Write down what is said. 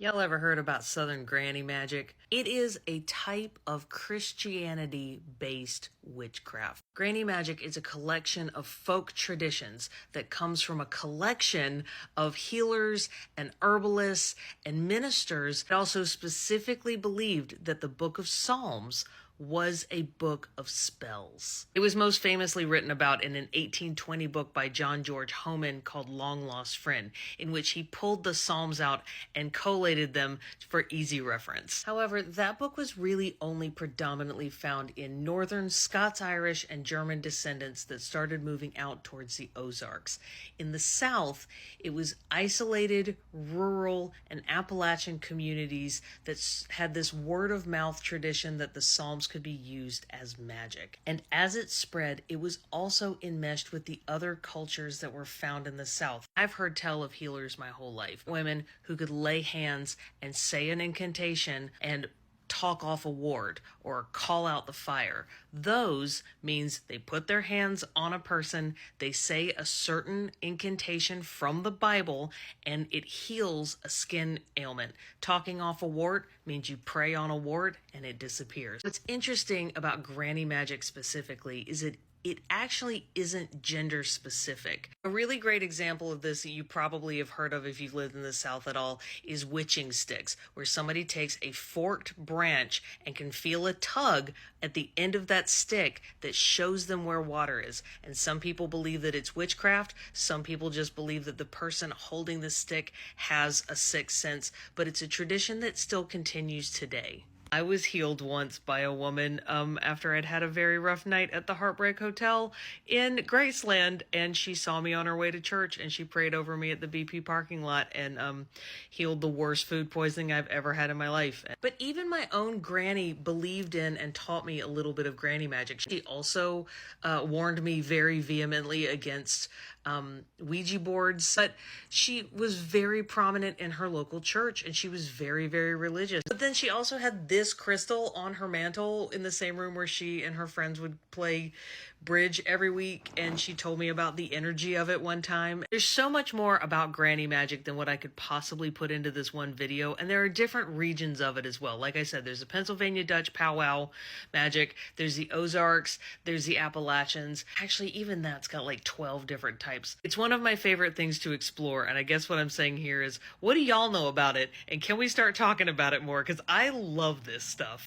Y'all ever heard about Southern Granny Magic? It is a type of Christianity-based witchcraft. Granny Magic is a collection of folk traditions that comes from a collection of healers and herbalists and ministers that also specifically believed that the Book of Psalms was a book of spells. It was most famously written about in an 1820 book by John George Homan called Long Lost Friend, in which he pulled the Psalms out and collated them for easy reference. However, that book was really only predominantly found in northern Scots-Irish and German descendants that started moving out towards the Ozarks. In the South, it was isolated, rural, and Appalachian communities that had this word-of-mouth tradition that the Psalms could be used as magic. And as it spread, it was also enmeshed with the other cultures that were found in the South. I've heard tell of healers my whole life. Women who could lay hands and say an incantation and talk off a ward or call out the fire. Those means they put their hands on a person, they say a certain incantation from the Bible, and it heals a skin ailment. Talking off a wart means you pray on a wart and it disappears. What's interesting about Granny Magic specifically is it actually isn't gender specific. A really great example of this that you probably have heard of if you've lived in the South at all is witching sticks, where somebody takes a forked branch and can feel a tug at the end of that stick that shows them where water is. And some people believe that it's witchcraft. Some people just believe that the person holding the stick has a sixth sense, but it's a tradition that still continues today. I was healed once by a woman after I'd had a very rough night at the Heartbreak Hotel in Graceland, and she saw me on her way to church, and she prayed over me at the BP parking lot and healed the worst food poisoning I've ever had in my life. But even my own granny believed in and taught me a little bit of granny magic. She also warned me very vehemently against Ouija boards, but she was very prominent in her local church, and she was very, very religious. But then she also had this crystal on her mantle in the same room where she and her friends would play bridge every week, and she told me about the energy of it one time. There's so much more about Granny Magic than what I could possibly put into this one video, and there are different regions of it as well. Like I said, there's the Pennsylvania Dutch powwow magic, there's the Ozarks, there's the Appalachians. Actually, even that's got like 12 different types. It's one of my favorite things to explore, and I guess what I'm saying here is, what do y'all know about it, and can we start talking about it more? Because I love this stuff.